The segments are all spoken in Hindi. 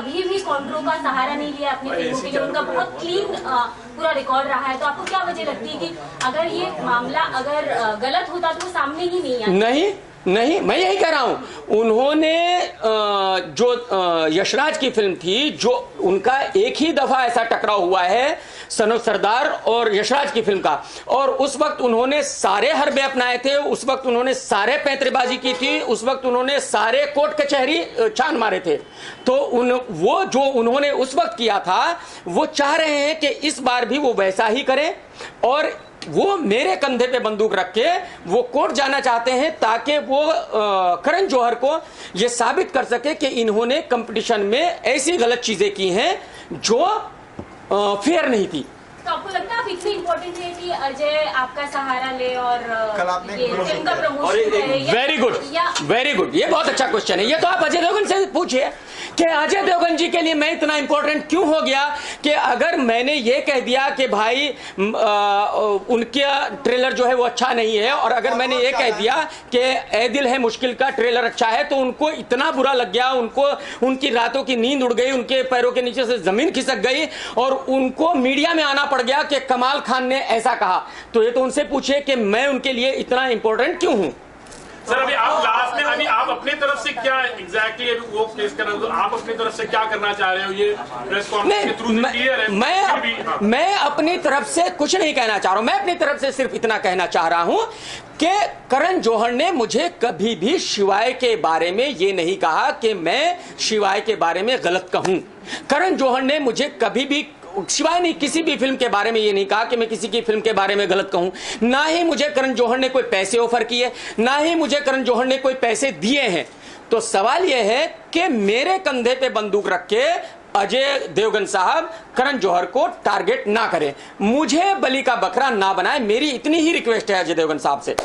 कभी भी कॉन्ट्रो का सहारा नहीं लिया अपनी फिल्मों के लिए, उनका बहुत क्लीन पूरा रिकॉर्ड रहा है। तो आपको क्या वजह लगती है कि अगर ये मामला अगर गलत होता तो वो सामने ही नहीं आता? नहीं, मैं यही कह रहा हूं। उन्होंने जो यशराज की फिल्म थी, जो उनका एक ही दफा ऐसा टकराव हुआ है सन ऑफ सरदार और यशराज की फिल्म का, और उस वक्त उन्होंने सारे हरबे अपनाए थे, उस वक्त उन्होंने सारे पैंतरेबाजी की थी, उस वक्त उन्होंने सारे कोर्ट कचहरी छान मारे थे। तो वो जो उन्होंने उस वक्त किया था, वो चाह रहे हैं कि इस बार भी वो वैसा ही करें, और वो मेरे कंधे पे बंदूक रख के वो कोर्ट जाना चाहते हैं ताकि वो करण जौहर को ये साबित कर सके कि इन्होंने कंपटीशन में ऐसी गलत चीजें की हैं जो फेयर नहीं थी। तो आपको लगता है आप इतनी इम्पोर्टेंट है कि अजय आपका सहारा ले और ये फिल्म का प्रमोशन करे? वेरी गुड, ये बहुत अच्छा क्वेश्चन है। ये तो आप अजय देवगन से पूछिए कि अजय देवगन जी के लिए मैं इतना इंपॉर्टेंट क्यों हो गया कि अगर मैंने ये कह दिया कि भाई उनका ट्रेलर जो है वो अच्छा नहीं है, और अगर मैंने ये कह दिया कि ए दिल है मुश्किल का ट्रेलर अच्छा है, तो उनको इतना बुरा लग गया, उनको उनकी रातों की नींद उड़ गई, उनके पैरों के नीचे से जमीन खिसक गई, और उनको मीडिया में आना पड़ गया कि कमाल खान ने ऐसा कहा। तो ये तो उनसे पूछिए कि मैं उनके लिए इतना इंपॉर्टेंट क्यों हूं। सर, अभी आप लास्ट में अभी आप अपनी तरफ से क्या एग्जैक्टली वो प्लेस कर रहे हो, तो आप अपनी तरफ से क्या करना चाह रहे हो? ये प्रेस कॉन्फ्रेंस के थ्रू क्लियर है। मैं अपनी तरफ से कुछ नहीं कहना चाह रहा हूं। मैं अपनी तरफ से सिर्फ इतना कहना चाह रहा हूं कि करण जौहर ने मुझे कभी भी शिवाय के बारे में ये नहीं कहा कि मैं शिवाय के बारे में गलत कहूं। करण जौहर ने मुझे कभी भी शिवाय नहीं किसी भी फिल्म के बारे में ये नहीं कहा कि मैं किसी की फिल्म के बारे में गलत कहूं। ना ही मुझे करण जौहर ने कोई पैसे ऑफर किए, ना ही मुझे करण जौहर ने कोई पैसे दिए हैं। तो सवाल यह है कि मेरे कंधे पे बंदूक रख के अजय देवगन साहब करण जौहर को टारगेट ना करें, मुझे बलि का बकरा ना बनाए। मेरी इतनी ही रिक्वेस्ट है अजय देवगन साहब से।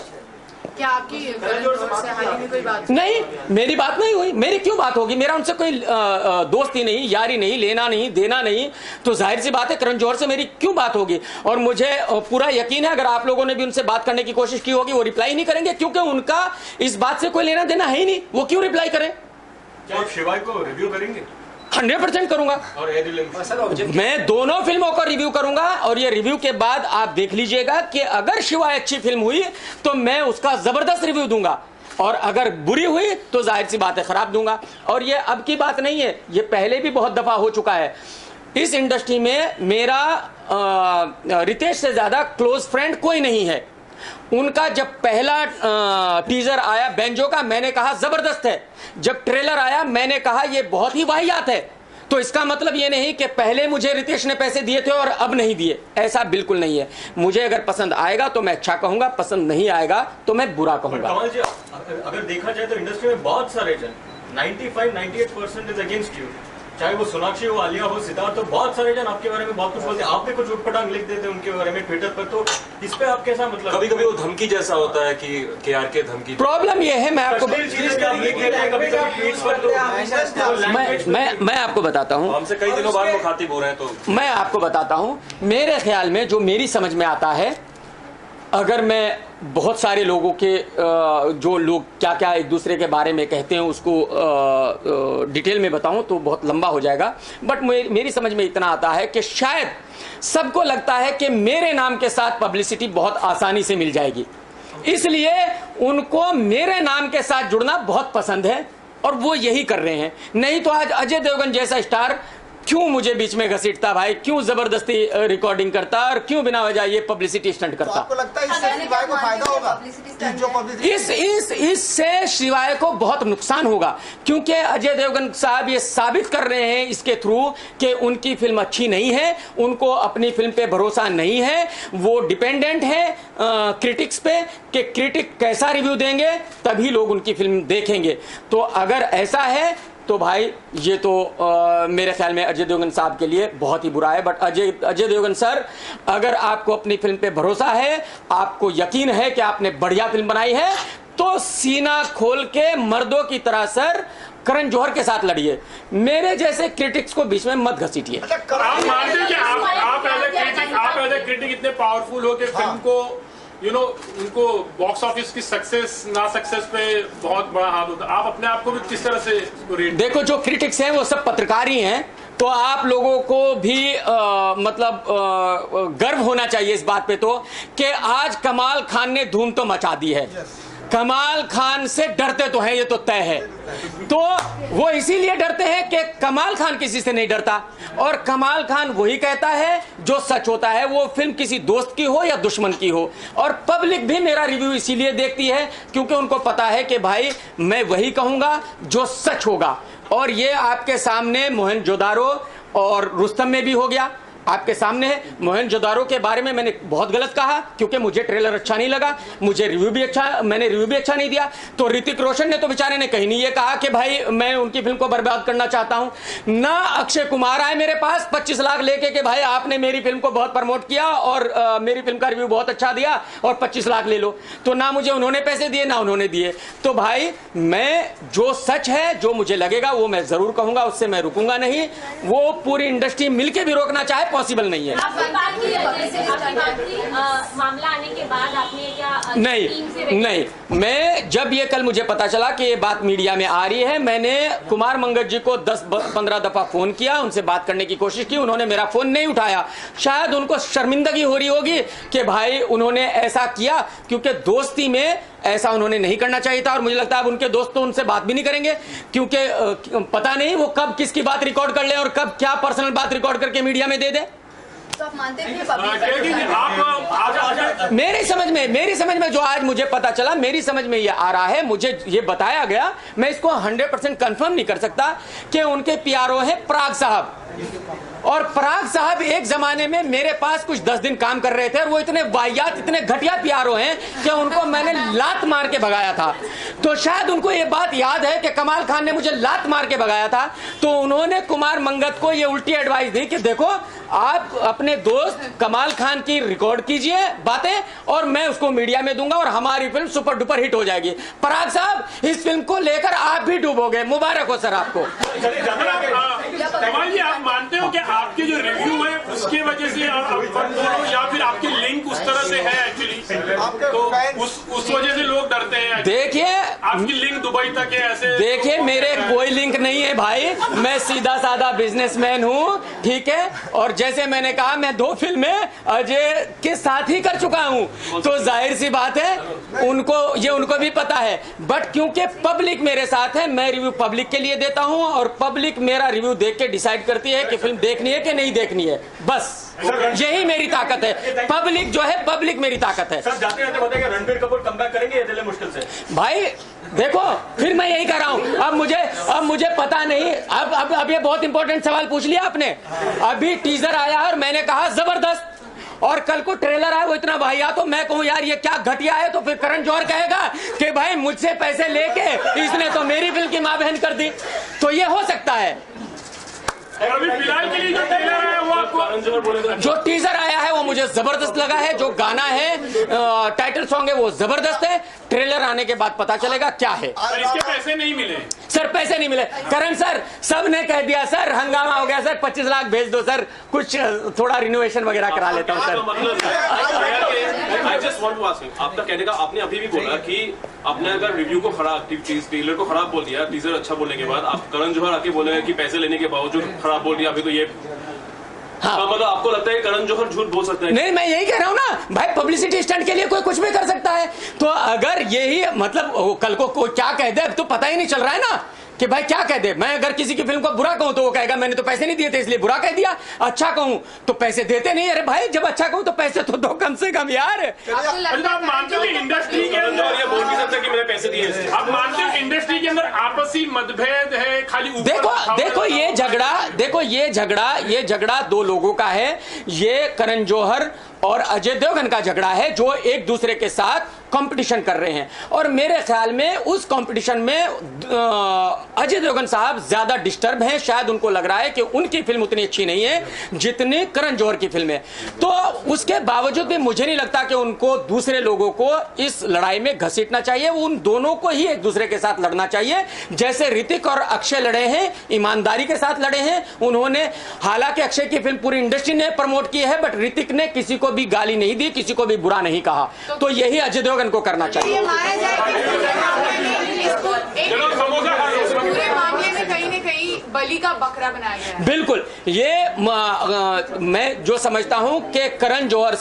क्या आपकी से हाल ही में कोई बात नहीं? मेरी बात नहीं हुई। मेरी क्यों बात होगी? मेरा उनसे कोई दोस्ती नहीं, यारी नहीं, लेना नहीं, देना नहीं। तो जाहिर सी बात है करण जौहर से मेरी क्यों बात होगी? और मुझे पूरा यकीन है अगर आप लोगों ने भी उनसे बात करने की कोशिश की होगी, वो रिप्लाई नहीं करेंगे, क्योंकि उनका इस बात से कोई लेना देना है ही नहीं। वो क्यों रिप्लाई करें? क्या आप शिवाय को रिव्यू करेंगे? 100% करूंगा, और मैं दोनों फिल्मों का रिव्यू करूंगा, और ये रिव्यू के बाद आप देख लीजिएगा कि अगर शिवाय अच्छी फिल्म हुई तो मैं उसका जबरदस्त रिव्यू दूंगा, और अगर बुरी हुई तो जाहिर सी बात है खराब दूंगा। और ये अब की बात नहीं है, ये पहले भी बहुत दफा हो चुका है। इस इंडस्ट्री में मेरा रितेश से ज्यादा क्लोज फ्रेंड कोई नहीं है। उनका जब पहला टीजर आया बेंजो का, मैंने कहा जबरदस्त है। जब ट्रेलर आया मैंने कहा ये बहुत ही वाहियात है। तो इसका मतलब ये नहीं कि पहले मुझे रितेश ने पैसे दिए थे और अब नहीं दिए, ऐसा बिल्कुल नहीं है। मुझे अगर पसंद आएगा तो मैं अच्छा कहूंगा, पसंद नहीं आएगा तो मैं बुरा कहूंगा। कमल जी, अगर देखा जाए तो इंडस्ट्री में बहुत सारे जन 95-98% इज अगेंस्ट यू, चाहे वो सोनाक्षी हो, आलिया हो, सिद्धार्थ हो, बहुत सारे जन आपके बारे में बहुत कुछ बोलते हैं। आप भी कुछ उटपटांग लिख देते हैं उनके बारे में ट्विटर पर, तो इस पे आप कैसा मतलब? कभी कभी वो धमकी जैसा होता है कि KRK धमकी। प्रॉब्लम ये है, मैं आपको मैं आपको बताता हूँ, हमसे कई दिनों बाद मुखातिब हो रहे हैं, तो मैं आपको बताता हूँ मेरे ख्याल में जो मेरी समझ में आता है, अगर मैं बहुत सारे लोगों के जो लोग क्या क्या एक दूसरे के बारे में कहते हैं उसको डिटेल में बताऊं तो बहुत लंबा हो जाएगा, बट मेरी समझ में इतना आता है कि शायद सबको लगता है कि मेरे नाम के साथ पब्लिसिटी बहुत आसानी से मिल जाएगी, इसलिए उनको मेरे नाम के साथ जुड़ना बहुत पसंद है और वो यही कर रहे हैं। नहीं तो आज अजय देवगन जैसा स्टार क्यों मुझे बीच में घसीटता भाई, क्यों जबरदस्ती रिकॉर्डिंग करता और क्यों बिना वजह ये पब्लिसिटी स्टंट करता? तो आपको लगता है इससे शिवाय को फायदा होगा? इससे शिवाय को बहुत नुकसान होगा, क्योंकि अजय देवगन साहब ये साबित कर रहे हैं इसके थ्रू कि उनकी फिल्म अच्छी नहीं है, उनको अपनी फिल्म पे भरोसा नहीं है, वो डिपेंडेंट है क्रिटिक्स पे कि क्रिटिक कैसा रिव्यू देंगे तभी लोग उनकी फिल्म देखेंगे। तो अगर ऐसा है तो भाई ये तो मेरे ख्याल में अजय देवगन साहब के लिए बहुत ही बुरा है। बट अजय देवगन सर, अगर आपको अपनी फिल्म पे भरोसा है, आपको यकीन है कि आपने बढ़िया फिल्म बनाई है, तो सीना खोल के मर्दों की तरह सर करण जौहर के साथ लड़िए, मेरे जैसे क्रिटिक्स को बीच में मत घसीटिए। आप मानते हैं कि आप एज ए क्रिटिक इतने पावरफुल हो कि फिल्म को उनको बॉक्स ऑफिस की सक्सेस ना सक्सेस पे बहुत बड़ा हाथ होता है। आप अपने आप को भी किस तरह से रेट? देखो, जो क्रिटिक्स हैं वो सब पत्रकार ही हैं, तो आप लोगों को भी गर्व होना चाहिए इस बात पे तो कि आज कमाल खान ने धूम तो मचा दी है। कमाल खान से डरते तो हैं, ये तो तय है। तो वो इसीलिए डरते हैं कि कमाल खान किसी से नहीं डरता, और कमाल खान वही कहता है जो सच होता है, वो फिल्म किसी दोस्त की हो या दुश्मन की हो। और पब्लिक भी मेरा रिव्यू इसीलिए देखती है क्योंकि उनको पता है कि भाई मैं वही कहूंगा जो सच होगा। और ये आपके सामने मोहनजोदारो और रुस्तम में भी हो गया, आपके सामने है। मोहनजोदारो के बारे में मैंने बहुत गलत कहा क्योंकि मुझे ट्रेलर अच्छा नहीं लगा, मैंने रिव्यू भी अच्छा नहीं दिया। तो ऋतिक रोशन ने तो बेचारे ने कहीं नहीं ये कहा कि भाई मैं उनकी फिल्म को बर्बाद करना चाहता हूं। ना अक्षय कुमार आए मेरे पास 25 लाख लेके कि भाई आपने मेरी फिल्म को बहुत प्रमोट किया और मेरी फिल्म का रिव्यू बहुत अच्छा दिया और 25 लाख ले लो। तो ना मुझे उन्होंने पैसे दिए ना उन्होंने दिए। तो भाई मैं जो सच है, जो मुझे लगेगा वो मैं जरूर कहूंगा, उससे मैं रुकूंगा नहीं। वो पूरी इंडस्ट्री मिलकर भी रोकना चाहे पॉसिबल नहीं है। आपने बात की मामला आने के बाद आपने क्या नहीं, मैं जब ये कल मुझे पता चला कि ये बात मीडिया में आ रही है, मैंने कुमार मंगत जी को 10-15 दफा फोन किया, उनसे बात करने की कोशिश की, उन्होंने मेरा फोन नहीं उठाया। शायद उनको शर्मिंदगी हो रही होगी कि भाई उन्होंने ऐसा किया, क्योंकि दोस्ती में ऐसा उन्होंने नहीं करना चाहिए था। और मुझे लगता है अब उनके दोस्त तो उनसे बात भी नहीं करेंगे, क्योंकि पता नहीं वो कब किसकी बात रिकॉर्ड कर ले और कब क्या पर्सनल बात रिकॉर्ड करके मीडिया में दे दे। तो आप मानते हैं कि मेरी समझ में जो आज मुझे पता चला, मेरी समझ में ये आ रहा है, मुझे ये बताया गया, मैं इसको 100% कंफर्म नहीं कर सकता कि उनके पीआरओ हैं पराग साहब। और पराग साहब एक जमाने में मेरे पास कुछ 10 दिन काम कर रहे थे और वो इतने वाहियात, इतने घटिया पीआरओ हैं कि उनको मैंने लात मार के भगाया था। तो शायद उनको ये बात याद है कि कमाल खान ने मुझे लात मार के भगाया था, तो उन्होंने कुमार मंगत को ये उल्टी एडवाइस दी कि देखो आप अपने दोस्त कमाल खान की रिकॉर्ड कीजिए बातें और मैं उसको मीडिया में दूंगा और हमारी फिल्म सुपर डुपर हिट हो जाएगी। पराग साहब इस फिल्म को लेकर आप भी डूबोगे, मुबारक हो सर आपको। कमाल जी, आप मानते हो कि आपके जो रिव्यू है उसके वजह से या फिर आपकी लिंक उस तरह से है एक्चुअली, तो उस वजह से लोग डरते हैं? देखिए आपकी लिंक दुबई तक है ऐसे? देखिए मेरे कोई लिंक नहीं है भाई, मैं सीधा साधा बिजनेसमैन हूँ, ठीक है। और जैसे मैंने कहा मैं 2 फिल्में अजय के साथ ही कर चुका हूँ, तो जाहिर सी बात है उनको भी पता है। बट क्योंकि पब्लिक मेरे साथ है, मैं रिव्यू पब्लिक के लिए देता हूँ और पब्लिक मेरा रिव्यू देख के डिसाइड करती है कि फिल्म देखनी है कि नहीं देखनी है। बस यही मेरी ताकत है, पब्लिक जो है, पब्लिक मेरी ताकत है। सर जाते जाते बताइए रणबीर कपूर कमबैक करेंगे या दिल मुश्किल से? भाई देखो फिर मैं यही कर रहा हूं, अब मुझे पता नहीं। अब ये बहुत इंपॉर्टेंट सवाल पूछ लिया आपने। अभी टीजर आया और मैंने कहा जबरदस्त, और कल को ट्रेलर आया वो इतना भाईया, तो मैं कहूं यार ये क्या घटिया है, तो फिर करण जौहर कहेगा कि भाई मुझसे पैसे लेके इसने तो मेरी फिल्म की मां बहन कर दी। तो ये हो सकता है। अभी फिलहाल के लिए जो ट्रेलर आया वो आपको, जो टीजर आया है वो मुझे जबरदस्त लगा है, जो गाना है टाइटल सॉन्ग है वो जबरदस्त है। ट्रेलर आने के बाद पता चलेगा क्या है। इसके पैसे नहीं मिले सर, पैसे नहीं मिले। करण सर सब ने कह दिया सर, हंगामा हो गया सर, 25 लाख भेज दो सर, कुछ थोड़ा रिनोवेशन वगैरह करा लेता हूँ sir. I just want to ask, आपका कहने का, आपने अभी भी बोला कि आपने अगर रिव्यू को खराब, ट्रेलर को खराब बोल दिया, टीजर अच्छा बोलने के बाद आप करण जौहर आके बोले कि पैसे लेने के बावजूद खराब बोल दिया, अभी तो ये हाँ। मतलब आपको लगता है करण जौहर झूठ बोल सकता है? नहीं, मैं यही कह रहा हूँ ना भाई, पब्लिसिटी स्टंट के लिए कोई कुछ भी कर सकता है। तो अगर यही मतलब कल को कोई क्या कह दे, अब तो पता ही नहीं चल रहा है ना कि भाई क्या कह दे। मैं अगर किसी की फिल्म को बुरा कहूं तो वो कहेगा मैंने तो पैसे नहीं दिए थे इसलिए बुरा कह दिया, अच्छा कहूं तो पैसे देते नहीं। अरे भाई जब अच्छा कहूं तो पैसे तो दो कम से कम यार। आप मानते हो इंडस्ट्री के अंदर ये बोल नहीं सकता कि मैंने पैसे दिए? आप मानते हो इंडस्ट्री के अंदर आपसी मतभेद है खाली? देखो ये झगड़ा 2 लोगों का है। ये करण जौहर और अजय देवगन का झगड़ा है जो एक दूसरे के साथ कंपटीशन कर रहे हैं, और मेरे ख्याल में उस कंपटीशन में अजय देवगन साहब ज्यादा डिस्टर्ब हैं। शायद उनको लग रहा है कि उनकी फिल्म उतनी अच्छी नहीं है जितनी करण जौहर की फिल्म है। तो उसके बावजूद भी मुझे नहीं लगता कि उनको दूसरे लोगों को इस लड़ाई में घसीटना चाहिए। उन दोनों को ही एक दूसरे के साथ लड़ना चाहिए, जैसे ऋतिक और अक्षय लड़े हैं, ईमानदारी के साथ लड़े हैं उन्होंने। हालांकि अक्षय की फिल्म पूरी इंडस्ट्री ने प्रमोट की है, बट ऋतिक ने किसी को भी गाली नहीं दी, किसी को भी बुरा नहीं कहा। तो यही अजय देवगन को करना चाहिए। माना जाए कि पूरे मामले में कहीं न कहीं बलि का बकरा बनाया गया है। बिल्कुल, ये मैं जो समझता हूं कि करण जौहर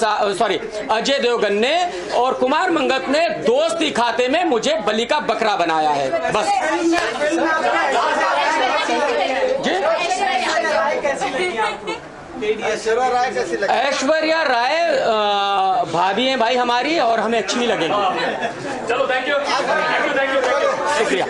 अजय देवगन ने और कुमार मंगत ने दोस्ती खाते में मुझे बलि का बकरा बनाया है, बस। ऐश्वर्या राय कैसी लगी? ऐश्वर्या राय भाभी हैं भाई हमारी, और हमें अच्छी लगेगी। चलो, थैंक यू, शुक्रिया।